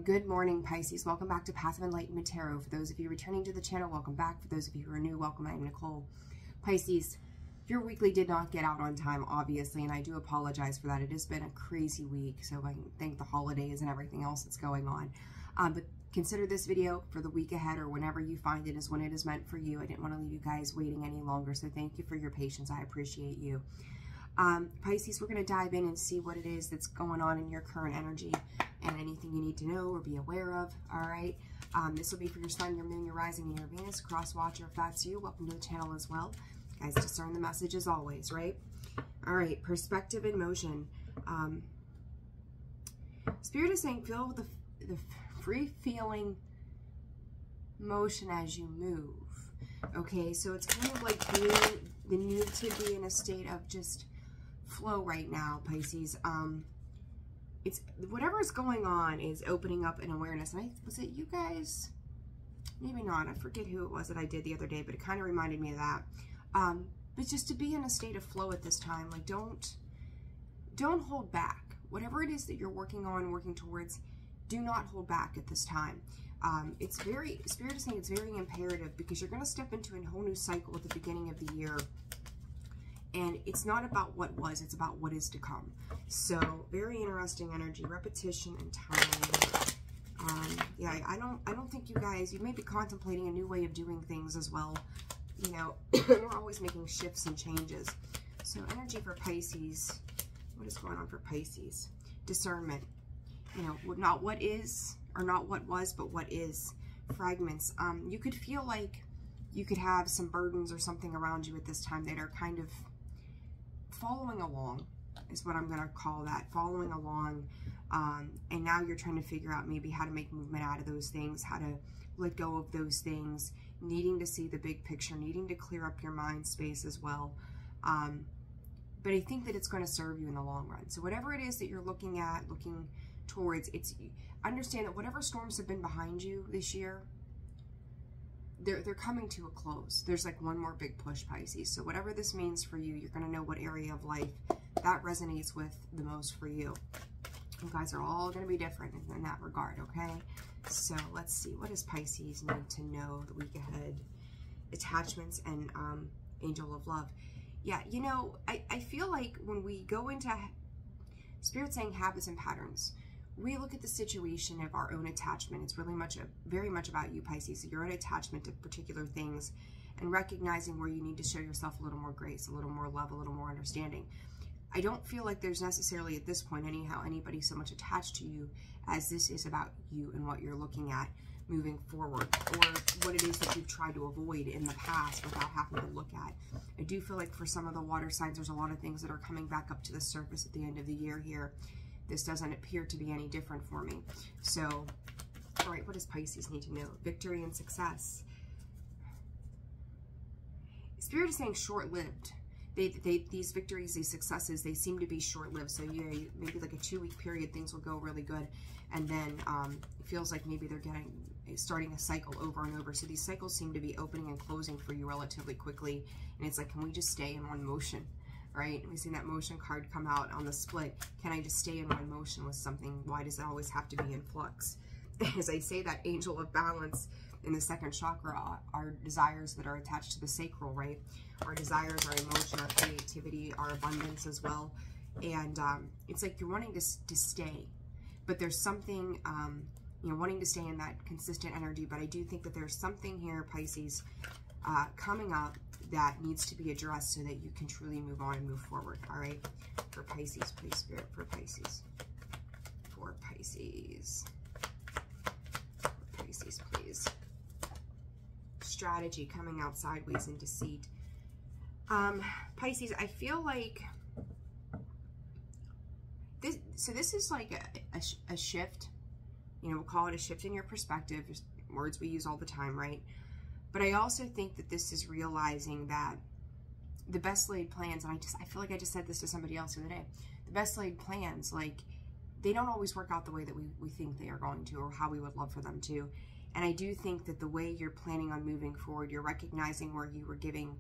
Good morning, Pisces. Welcome back to Passive Enlightenment Tarot. For those of you returning to the channel, welcome back. For those of you who are new, welcome. I'm Nicole. Pisces, your weekly did not get out on time, obviously, and I do apologize for that. It has been a crazy week, so I can thank the holidays and everything else that's going on. But consider this video for the week ahead or whenever you find it is when it is meant for you. I didn't want to leave you guys waiting any longer, so thank you for your patience. I appreciate you. Pisces, we're going to dive in and see what it is that's going on in your current energy and anything you need to know or be aware of. All right. This will be for your sun, your moon, your rising, and your Venus. Cross watcher, if that's you, welcome to the channel as well. Guys, discern the message as always, right? All right. Perspective in motion. Spirit is saying feel the free feeling motion as you move. Okay. So it's kind of like the need to be in a state of just flow right now, Pisces. It's whatever is going on is opening up an awareness. And was it you guys? Maybe not. I forget who it was that I did the other day, but it kind of reminded me of that. But just to be in a state of flow at this time, like don't hold back. Whatever it is that you're working on, working towards, do not hold back at this time. Spirit is saying it's very imperative because you're going to step into a whole new cycle at the beginning of the year. And it's not about what was, it's about what is to come. So very interesting energy, repetition and time. Yeah, I don't think you guys, you may be contemplating a new way of doing things as well. You know, we're always making shifts and changes. So energy for Pisces, what is going on for Pisces? Discernment, you know, not what is or not what was, but what is. Fragments. You could feel like you could have some burdens or something around you at this time that are kind of following along is what I'm going to call that, following along, and now you're trying to figure out maybe how to make movement out of those things, how to let go of those things, needing to see the big picture, needing to clear up your mind space as well. But I think that it's going to serve you in the long run. So whatever it is that you're looking at, looking towards, understand that whatever storms have been behind you this year, they're coming to a close. There's like one more big push, Pisces. So whatever this means for you, you're going to know what area of life that resonates with the most for you. You guys are all going to be different in that regard, okay? So let's see. What does Pisces need to know the week ahead? Attachments and angel of love. Yeah, you know, I feel like when we go into Spirit saying habits and patterns, we look at the situation of our own attachment. It's really very much about you, Pisces. So your own attachment to particular things and recognizing where you need to show yourself a little more grace, a little more love, a little more understanding. I don't feel like there's necessarily at this point anyhow anybody so much attached to you as this is about you and what you're looking at moving forward, or what it is that you've tried to avoid in the past without having to look at. I do feel like for some of the water signs, there's a lot of things that are coming back up to the surface at the end of the year here. This doesn't appear to be any different for me. So, all right, what does Pisces need to know? Victory and success. Spirit is saying short-lived. These victories, these successes, they seem to be short-lived. So yeah, maybe like a 2-week period, things will go really good. And then it feels like maybe they're starting a cycle over and over. So these cycles seem to be opening and closing for you relatively quickly. And it's like, can we just stay in one motion? Right? We've seen that motion card come out on the split. Can I just stay in one motion with something? Why does it always have to be in flux? As I say, that angel of balance in the second chakra are desires that are attached to the sacral, right? Our desires, our emotion, our creativity, our abundance as well. And it's like you're wanting to stay, but there's something, you know, wanting to stay in that consistent energy. But I do think that there's something here, Pisces, coming up that needs to be addressed so that you can truly move on and move forward. All right, for Pisces, please, Spirit, for Pisces. For Pisces. For Pisces, please. Strategy coming out sideways in deceit. Pisces, I feel like this, so this is like a shift, you know, we'll call it a shift in your perspective, just words we use all the time, right? But I also think that this is realizing that the best laid plans, and I feel like I just said this to somebody else the other day, the best laid plans, like, they don't always work out the way that we think they are going to or how we would love for them to. And I do think that the way you're planning on moving forward, you're recognizing where you were giving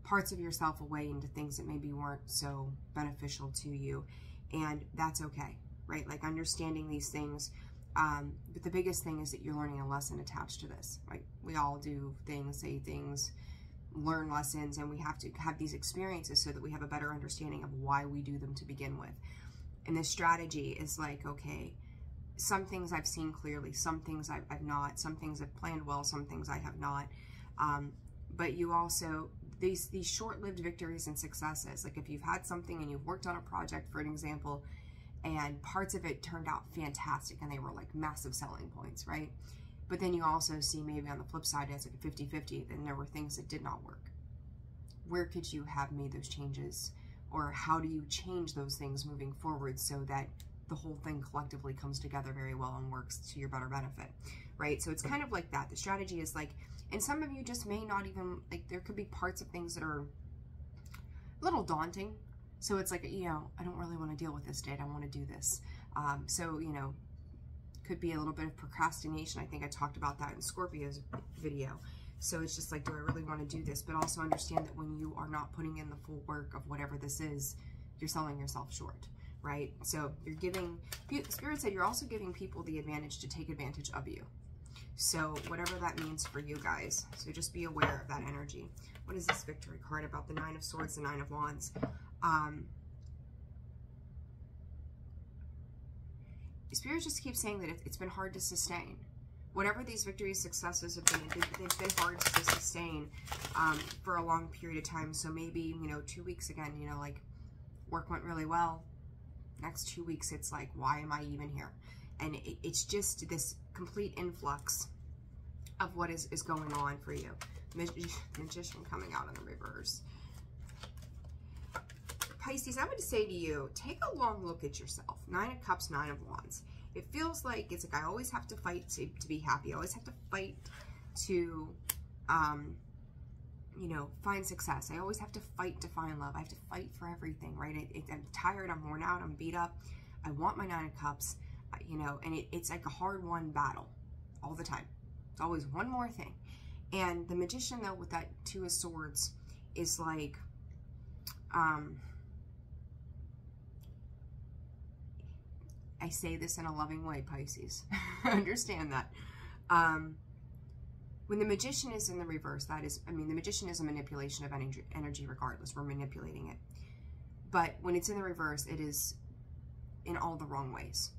parts of yourself away into things that maybe weren't so beneficial to you. And that's okay, right? Like understanding these things But the biggest thing is that you're learning a lesson attached to this, right? We all do things, say things, learn lessons, and we have to have these experiences so that we have a better understanding of why we do them to begin with. And this strategy is like, okay, some things I've seen clearly, some things I've not, some things I've planned well, some things I have not. But you also, these short-lived victories and successes, like if you've had something and you've worked on a project, for an example, and parts of it turned out fantastic and they were like massive selling points, right? But then you also see maybe on the flip side, it's like a 50-50, then there were things that did not work. Where could you have made those changes? Or how do you change those things moving forward so that the whole thing collectively comes together very well and works to your better benefit, right? So it's kind of like that. The strategy is like, and some of you just may not even, like there could be parts of things that are a little daunting. So it's like, you know, I don't really want to deal with this, Dad. I want to do this. So, you know, could be a little bit of procrastination. I think I talked about that in Scorpio's video. So it's just like, do I really want to do this? But also understand that when you are not putting in the full work of whatever this is, you're selling yourself short, right? So you're giving, Spirit said you're also giving people the advantage to take advantage of you. So whatever that means for you guys. So just be aware of that energy. What is this victory card about? The Nine of Swords, the Nine of Wands. Spirit just keeps saying that it's been hard to sustain. Whatever these victories, successes have been, they've been hard to sustain for a long period of time. So maybe, you know, 2 weeks again, you know, like work went really well. Next 2 weeks, it's like, why am I even here? And it's just this complete influx of what is going on for you. Magician coming out in the reverse. Pisces, I would say to you, take a long look at yourself. Nine of Cups, Nine of Wands. It feels like it's like I always have to fight to be happy. I always have to fight to, you know, find success. I always have to fight to find love. I have to fight for everything, right? I'm tired. I'm worn out. I'm beat up. I want my Nine of Cups, you know, and it's like a hard-won battle all the time. It's always one more thing. And the Magician, though, with that Two of Swords is like, I say this in a loving way, Pisces. Understand that. When the Magician is in the reverse, that is, I mean, the Magician is a manipulation of energy regardless. We're manipulating it. But when it's in the reverse, it is in all the wrong ways.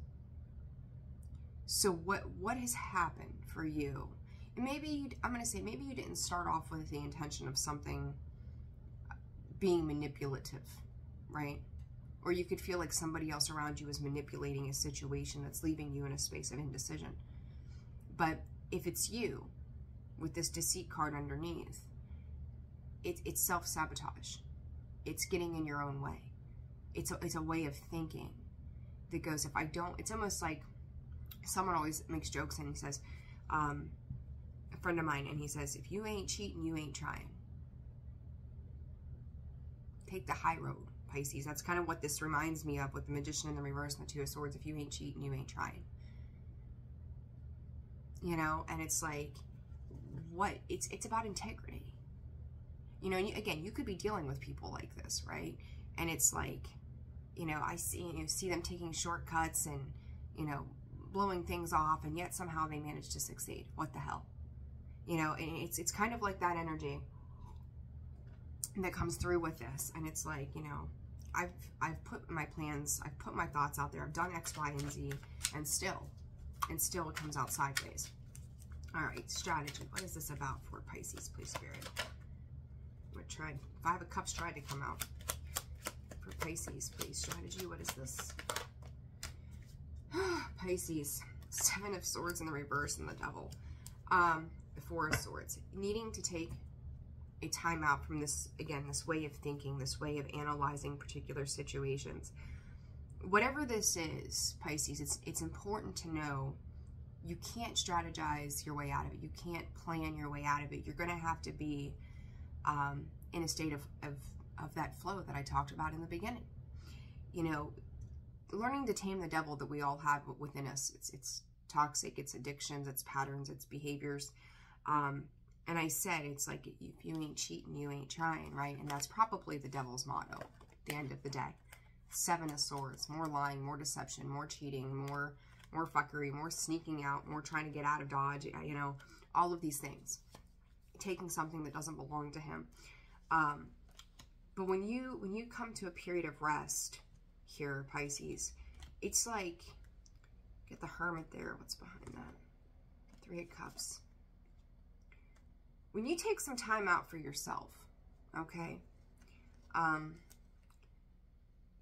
So what has happened for you? And maybe, I'm going to say, maybe you didn't start off with the intention of something being manipulative, right? Or you could feel like somebody else around you is manipulating a situation that's leaving you in a space of indecision. But if it's you, with this Deceit card underneath, it's self-sabotage. It's getting in your own way. It's a way of thinking that goes, if I don't, it's almost like someone always makes jokes and he says, a friend of mine, and he says, if you ain't cheating, you ain't trying. Take the high road, Pisces. That's kind of what this reminds me of with the Magician in the reverse and the Two of Swords. If you ain't cheating, you ain't trying. You know, and it's like, what? It's about integrity. You know, and again, you could be dealing with people like this, right? And it's like, you know, I see them taking shortcuts and, you know, blowing things off, and yet somehow they manage to succeed. What the hell? You know, and it's kind of like that energy that comes through with this. And it's like, you know, I've put my plans, I've put my thoughts out there, I've done X, Y, and Z, and still it comes out sideways. All right, strategy. What is this about for Pisces, please, Spirit? Five of Cups tried to come out. For Pisces, please, strategy. What is this? Pisces, Seven of Swords in the reverse and the Devil. The Four of Swords. Needing to take a time out from this, again, this way of thinking, this way of analyzing particular situations. Whatever this is, Pisces, it's important to know you can't strategize your way out of it. You can't plan your way out of it. You're going to have to be in a state of that flow that I talked about in the beginning. You know, learning to tame the devil that we all have within us. It's toxic, it's addictions, it's patterns, it's behaviors. And I said, it's like, if you ain't cheating, you ain't trying, right? And that's probably the devil's motto at the end of the day. Seven of Swords, more lying, more deception, more cheating, more more fuckery, more sneaking out, more trying to get out of Dodge, you know, all of these things. Taking something that doesn't belong to him. But when you come to a period of rest here, Pisces, it's like, get the Hermit there. What's behind that? 3 of Cups. When you take some time out for yourself, okay,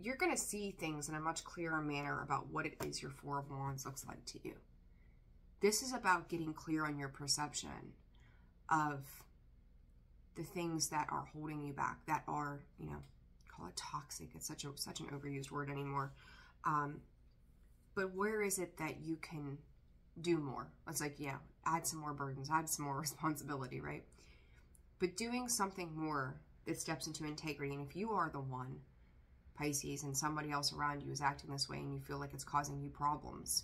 you're going to see things in a much clearer manner about what it is your 4 of Wands looks like to you. This is about getting clear on your perception of the things that are holding you back, that are, you know, call it toxic. It's such an overused word anymore. But where is it that you can do more? It's like, yeah, add some more burdens, add some more responsibility, right? But doing something more that steps into integrity. And if you are the one, Pisces, and somebody else around you is acting this way and you feel like it's causing you problems,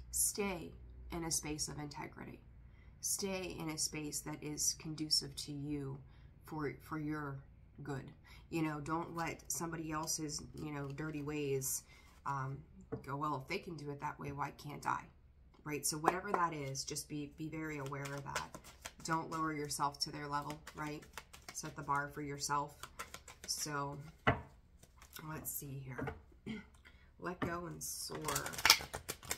stay in a space of integrity. Stay in a space that is conducive to you for your good. You know, don't let somebody else's, you know, dirty ways go, well, if they can do it that way, why can't I? Right? So whatever that is, just be very aware of that. Don't lower yourself to their level, right? Set the bar for yourself. So let's see here. Let go and soar.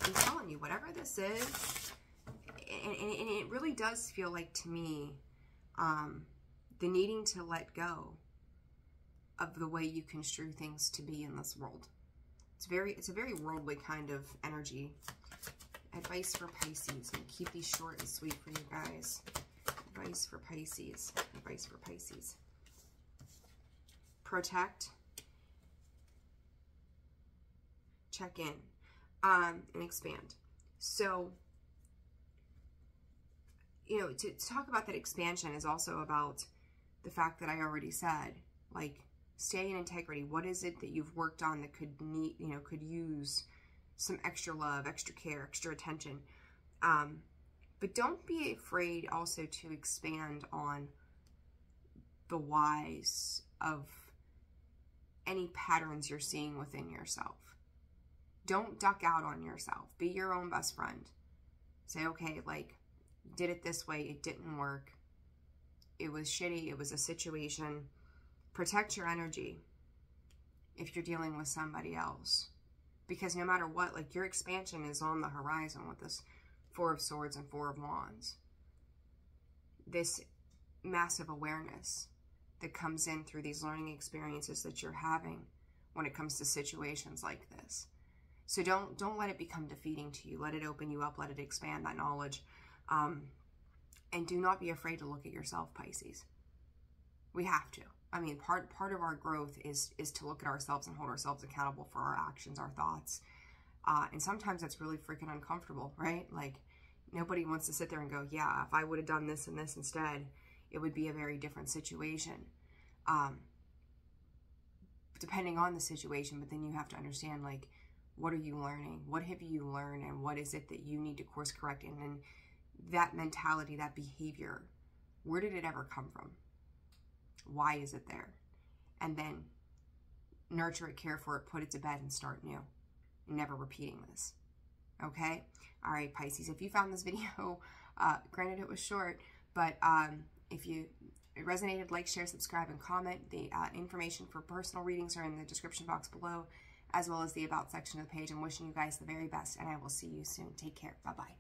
I'm telling you, whatever this is, and it really does feel like to me, the needing to let go of the way you construe things to be in this world. It's a very worldly kind of energy. Advice for Pisces. And keep these short and sweet for you guys. Advice for Pisces. Advice for Pisces. Protect. Check in. And expand. So, you know, to talk about that expansion is also about the fact that I already said, like, stay in integrity. What is it that you've worked on that could need, you know, could use some extra love, extra care, extra attention? But don't be afraid also to expand on the whys of any patterns you're seeing within yourself. Don't duck out on yourself. Be your own best friend. Say, okay, like, did it this way, it didn't work. It was shitty, it was a situation. Protect your energy if you're dealing with somebody else. Because no matter what, like, your expansion is on the horizon with this 4 of Swords and 4 of Wands. This massive awareness that comes in through these learning experiences that you're having when it comes to situations like this. So don't let it become defeating to you. Let it open you up. Let it expand that knowledge. And do not be afraid to look at yourself, Pisces. We have to. I mean, part of our growth is to look at ourselves and hold ourselves accountable for our actions, our thoughts. And sometimes that's really freaking uncomfortable, right? Like, nobody wants to sit there and go, yeah, if I would have done this and this instead, it would be a very different situation. Depending on the situation, but then you have to understand, like, what are you learning? What have you learned? And what is it that you need to course correct? And then that mentality, that behavior, where did it ever come from? Why is it there? And then nurture it, care for it, put it to bed, and start new. Never repeating this. Okay? All right, Pisces, if you found this video, granted it was short, but if it resonated, like, share, subscribe, and comment. The information for personal readings are in the description box below, as well as the About section of the page. I'm wishing you guys the very best, and I will see you soon. Take care. Bye-bye.